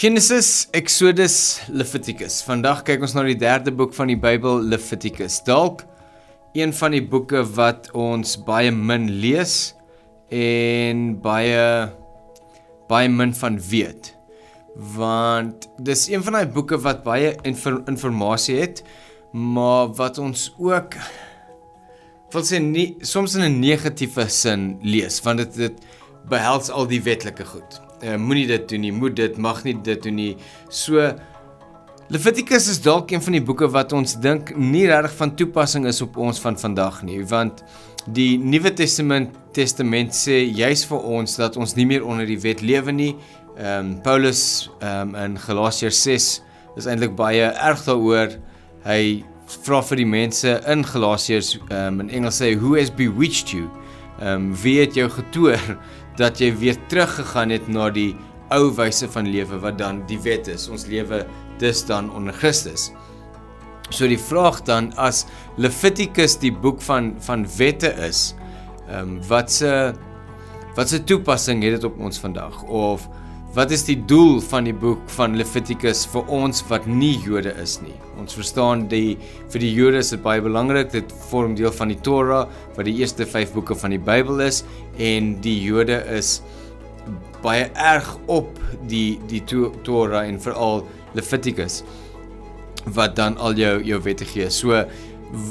Genesis, Exodus, Leviticus. Vandag kyk ons na die derde boek van die Bybel, Leviticus. Dalk een van die boeke wat ons baie min lees en baie min van weet. Want dis een van die boeke wat baie informasie het, maar wat ons ook wil sê soms in 'n negatiewe sin lees, want dit behels al die wetlike goed. Moenie dit doen nie, moet dit, mag nie dit doen nie. So, Leviticus is dalk een van die boeke wat ons dink nie regtig van toepassing is op ons van vandag nie, want die Nuwe Testament sê juis vir ons dat ons nie meer onder die wet lewe nie. Paulus in Galasiërs 6 is eintlik baie erg daaroor. Hy vra vir die mense in Galasiërs, in Engels sê, who has bewitched you? Wie het jou getoer dat jy weer teruggegaan het na die ou wyse van lewe wat dan die wet is. Ons lewe dus dan onder Christus. So die vraag dan, as Leviticus die boek van wette is, wat se toepassing het dit op ons vandag? Of wat is die doel van die boek van Leviticus vir ons wat nie Jode is nie? Ons verstaan, vir die Jode is dit baie belangrik, dit vorm deel van die Torah, wat die eerste 5 boeke van die Bybel is, en die Jode is baie erg op die Torah en veral Leviticus, wat dan al jou wette gee. So,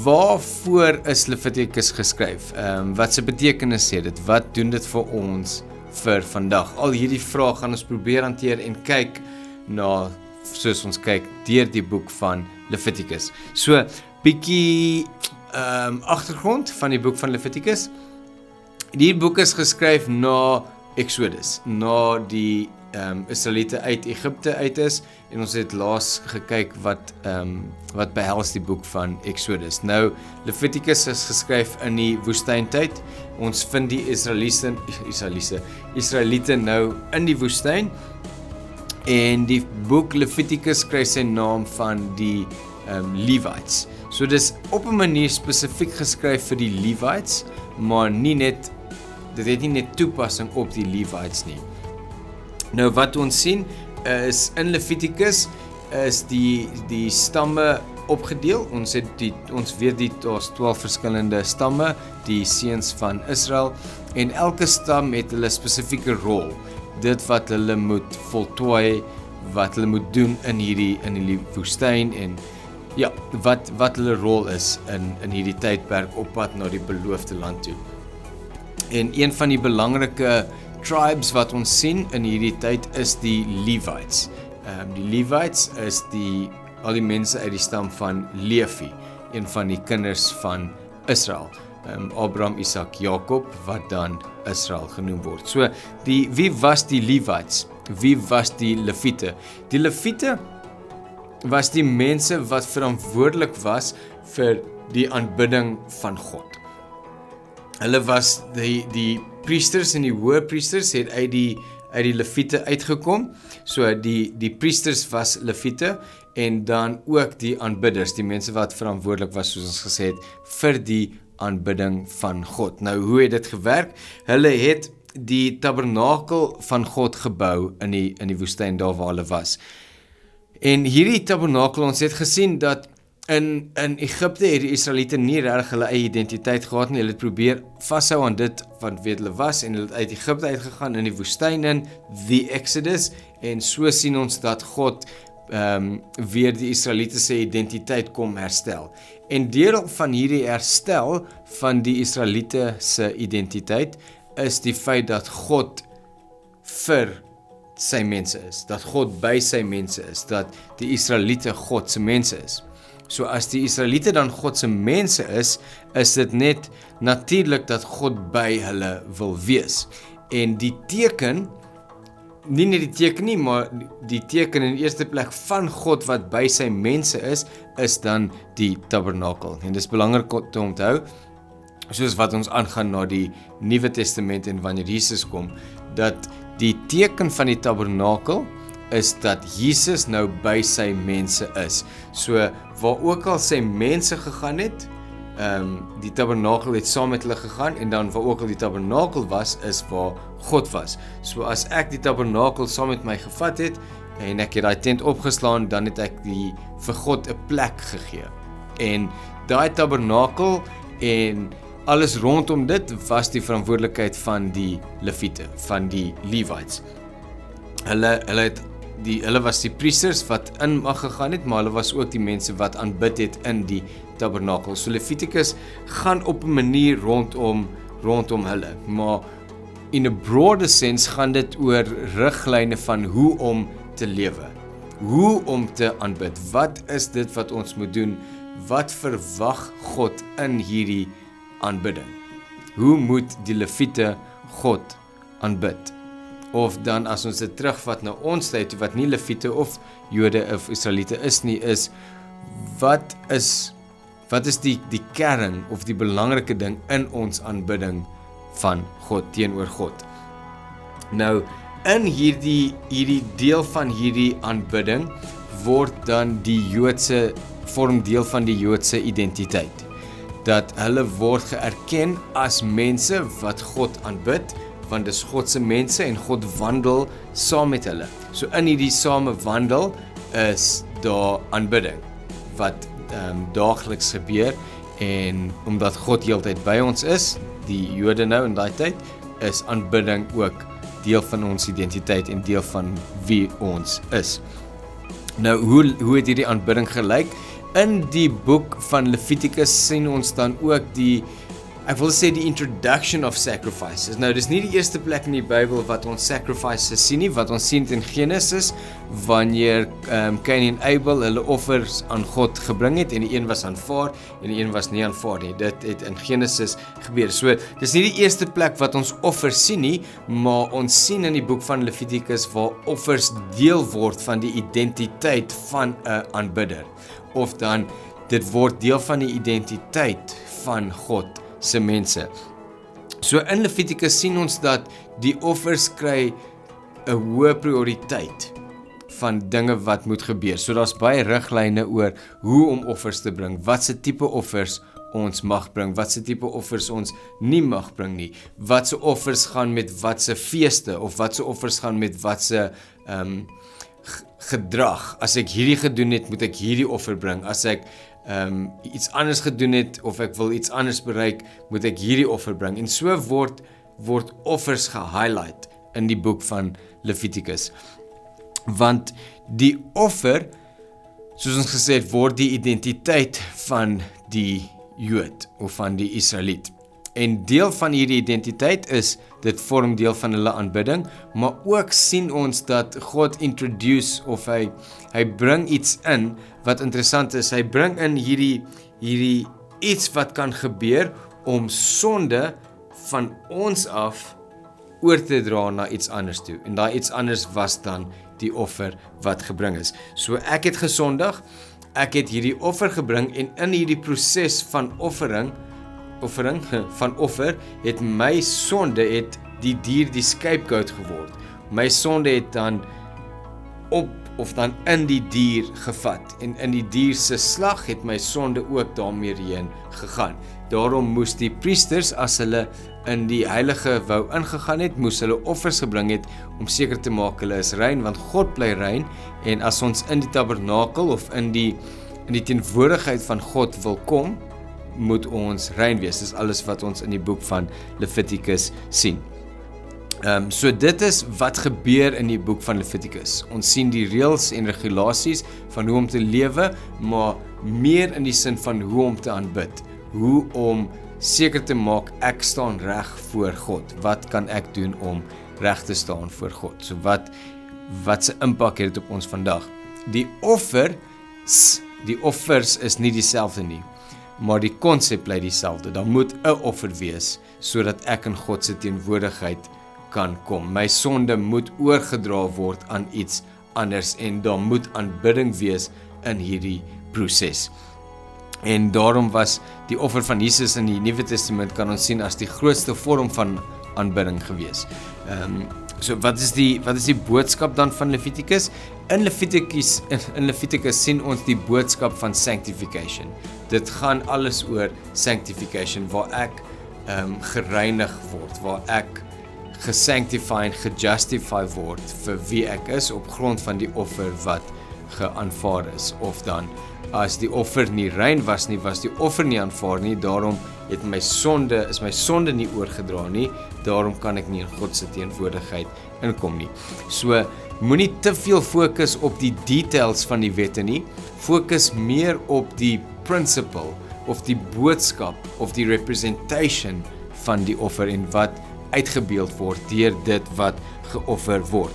waarvoor is Leviticus geskryf? Wat se betekenis sê dit? Wat doen dit vir ons vir vandag? Al hierdie vrae gaan ons probeer hanteer en kyk na, soos ons kyk deur die boek van Leviticus. So, bietjie agtergrond van die boek van Leviticus. Die boek is geskryf na Exodus, na die Israeliete uit Egipte uit is, en ons het laas gekyk wat behels die boek van Exodus. Nou, Leviticus is geskryf in die woestyntyd. Ons vind die Israeliete nou in die woestyn, en die boek Leviticus kry sy naam van die Levites. So dis op 'n manier spesifiek geskryf vir die Levites, maar dit het nie net toepassing op die Levites nie. Nou wat ons sien is in Leviticus is die stamme opgedeel. Ons weet daar's 12 verskillende stamme, die seuns van Israel, en elke stam het hulle spesifieke rol. Dit wat hulle moet voltooi, wat hulle moet doen in hierdie woestyn, en ja, wat hulle rol is in hierdie tydperk op pad na die beloofde land toe. En een van die belangrike tribes wat ons sien in hierdie tyd is die Levites. Die Levites is al die mense uit die stam van Levi, een van die kinders van Israel. Abraham, Isak, Jakob, wat dan Israel genoem word. So, wie was die Levites? Wie was die Levite? Die Levite was die mense wat verantwoordelik was vir die aanbidding van God. Hulle was die priesters en die hoëpriesters het uit die Levite uitgekom. So die priesters was Levite, en dan ook die aanbidders, die mense wat verantwoordelik was, soos ons gesê het, vir die aanbidding van God. Nou, hoe het dit gewerk? Hulle het die tabernakel van God gebou in die woestyn daar waar hulle was. En hierdie tabernakel, ons het gesien dat in Egipte het die Israeliete nie regtig hulle eie identiteit gehad nie. Hulle het probeer vashou aan dit wat weet hulle was, en hulle het uit Egipte uitgegaan in die woestyn in die Exodus, en so sien ons dat God weer die Israeliete se identiteit kom herstel. En deel van hierdie herstel van die Israeliete se identiteit is die feit dat God vir sy mense is, dat God by sy mense is, dat die Israeliete God se mense is. So as die Israeliete dan God se mense is dit net natuurlik dat God by hulle wil wees. En die teken, nie net die teken nie, maar die teken in die eerste plek van God wat by sy mense is dan die tabernakel. En dis belangrik te onthou, soos wat ons aangaan na die Nuwe Testament en wanneer Jesus kom, dat die teken van die tabernakel is dat Jesus nou by sy mense is. So, waar ook al sy mense gegaan het, die tabernakel het saam met hulle gegaan, en dan waar ook al die tabernakel was, is waar God was. So as ek die tabernakel saam met my gevat het, en ek het daai tent opgeslaan, dan het ek vir God 'n plek gegee. En daai tabernakel en alles rondom dit was die verantwoordelikheid van die Lewiete, van die Levites. Hulle was die priesters wat in mag gegaan het, maar hulle was ook die mense wat aanbid het in die tabernakel. So Levitikus gaan op 'n manier rondom hulle, maar in 'n broader sense gaan dit oor riglyne van hoe om te lewe, hoe om te aanbid. Wat is dit wat ons moet doen? Wat verwag God in hierdie aanbidding? Hoe moet die Lewiete God aanbid? Of dan as ons dit terugvat na ons tyd, wat nie Lewiete of Jode of Israeliete is nie, is wat is die kern of die belangrike ding in ons aanbidding van God, teenoor God? Nou, in hierdie deel van hierdie aanbidding word dan vorm deel van die Joodse identiteit. Dat hulle word geerken as mense wat God aanbid, want dis God se mense en God wandel saam met hulle. So in hierdie same wandel is daar aanbidding wat daagliks gebeur, en omdat God heeltyd by ons is, die Jode nou in daai tyd, is aanbidding ook deel van ons identiteit en deel van wie ons is. Nou, hoe het hierdie aanbidding gelyk? In die boek van Levitikus sien ons dan ook die introduction of sacrifices. Nou, dis nie die eerste plek in die Bybel wat ons sacrifices sien nie, wat ons sien in Genesis, wanneer Cain en Abel hulle offers aan God gebring het, en die een was aanvaar, en die een was nie aanvaar nie. Dit het in Genesis gebeur. So, dis nie die eerste plek wat ons offers sien nie, maar ons sien in die boek van Levitikus waar offers deel word van die identiteit van 'n aanbidder. Of dan, dit word deel van die identiteit van God se mense. So in Levitikus sien ons dat die offers kry 'n hoë prioriteit van dinge wat moet gebeur. So daar's baie riglyne oor hoe om offers te bring, wat se tipe offers ons mag bring, wat se tipe offers ons nie mag bring nie, wat se offers gaan met wat se feeste, of wat se offers gaan met wat se gedrag. As ek hierdie gedoen het, moet ek hierdie offer bring. As ek iets anders gedoen het, of ek wil iets anders bereik, moet ek hierdie offer bring. En so word offers gehighlight in die boek van Levitikus. Want die offer, soos ons gesê het, word die identiteit van die Jood, of van die Israeliet. En deel van hierdie identiteit is, dit vorm deel van hulle aanbidding, maar ook sien ons dat God introduce, of hy bring iets in, wat interessant is, hy bring in hierdie iets wat kan gebeur, om sonde van ons af oor te dra na iets anders toe. En daai iets anders was dan die offer wat gebring is. So ek het gesondig, ek het hierdie offer gebring, en in hierdie proses van offering, het my sonde, het die dier die scapegoat geword. My sonde het dan dan in die dier gevat, en in die dier se slag het my sonde ook daarmee heen gegaan. Daarom moes die priesters, as hulle in die heilige wou ingegaan het, moes hulle offers gebring het, om seker te maak hulle is rein, want God bly rein, en as ons in die tabernakel, of in die teenwoordigheid van God wil kom, moet ons rein wees. Dis alles wat ons in die boek van Levitikus sien. So dit is wat gebeur in die boek van Levitikus. Ons sien die reëls en regulasies van hoe om te lewe, maar meer in die sin van hoe om te aanbid. Hoe om seker te maak, ek staan reg voor God. Wat kan ek doen om reg te staan voor God? So wat se impak het dit op ons vandag? Die offers is nie dieselfde nie, maar die konsep bly dieselfde. Daar moet 'n offer wees, sodat ek in God se teenwoordigheid kan kom. My sonde moet oorgedra word aan iets anders, en daar moet aanbidding wees in hierdie proses. En daarom was die offer van Jesus in die Nuwe Testament, kan ons sien as die grootste vorm van aanbidding gewees. So wat is die boodskap dan van Levitikus? In Levitikus sien ons die boodskap van sanctification. Dit gaan alles oor sanctification, waar ek gereinig word, waar ek gesanctify en gejustify word vir wie ek is op grond van die offer wat geaanvaar is, of dan as die offer nie rein was nie, was die offer nie aanvaar nie, daarom is my sonde nie oorgedra nie, daarom kan ek nie in God se teenwoordigheid inkom nie. So, moenie te veel fokus op die details van die wette nie, fokus meer op die principle, of die boodskap, of die representation van die offer en wat uitgebeeld word deur dit wat geoffer word.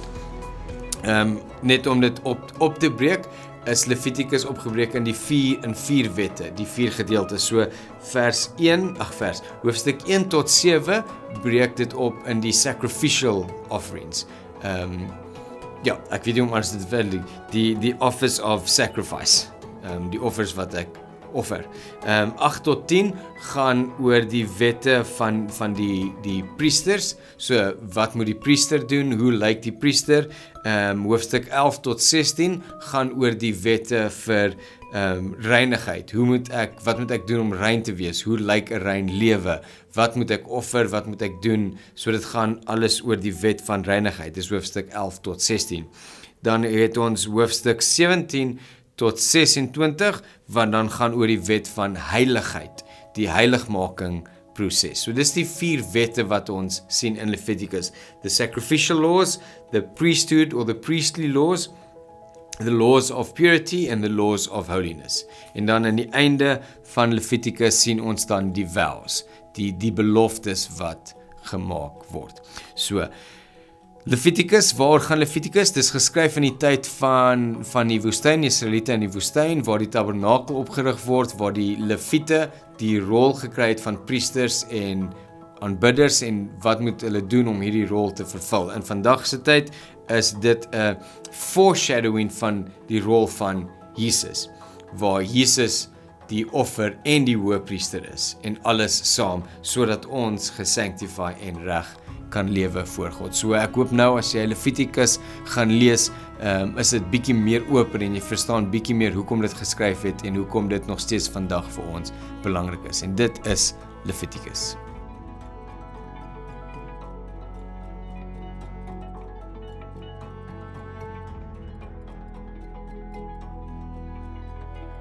Net om dit op te breek, is Levitikus opgebreek in vier wette, die 4 gedeeltes. So hoofstuk 1 tot 7 breek dit op in die sacrificial offerings. Ek weet nie om anders dit wil, die office of sacrifice, die offers wat ek offer. 8 tot 10 gaan oor die wette van die priesters. So, wat moet die priester doen? Hoe lyk die priester? Hoofstuk 11 tot 16 gaan oor die wette vir reinigheid. Wat moet ek doen om rein te wees? Hoe lyk 'n rein lewe? Wat moet ek offer? Wat moet ek doen? So dit gaan alles oor die wet van reinigheid. Dis hoofstuk 11 tot 16. Dan het ons hoofstuk 17 tot 26, wat dan gaan oor die wet van heiligheid, die heiligmaking proses. So dis die 4 wette wat ons sien in Leviticus. The sacrificial laws, the priesthood or the priestly laws, the laws of purity and the laws of holiness. En dan aan die einde van Leviticus sien ons dan die vows, die beloftes wat gemaak word. So, Leviticus, waar gaan Leviticus? Dis geskryf in die tyd van die woestyn, Israeliete in die woestyn, waar die tabernakel opgerig word, waar die Leviete die rol gekry het van priesters en aanbidders en wat moet hulle doen om hierdie rol te vervul. In vandag se tyd is dit 'n foreshadowing van die rol van Jesus, waar Jesus die offer en die hoëpriester is en alles saam, sodat ons gesanctify en reg kan lewe voor God. So ek hoop nou as jy Leviticus gaan lees, is dit bietjie meer oop en jy verstaan bietjie meer hoekom dit geskryf het en hoekom dit nog steeds vandag vir ons belangrik is. En dit is Leviticus.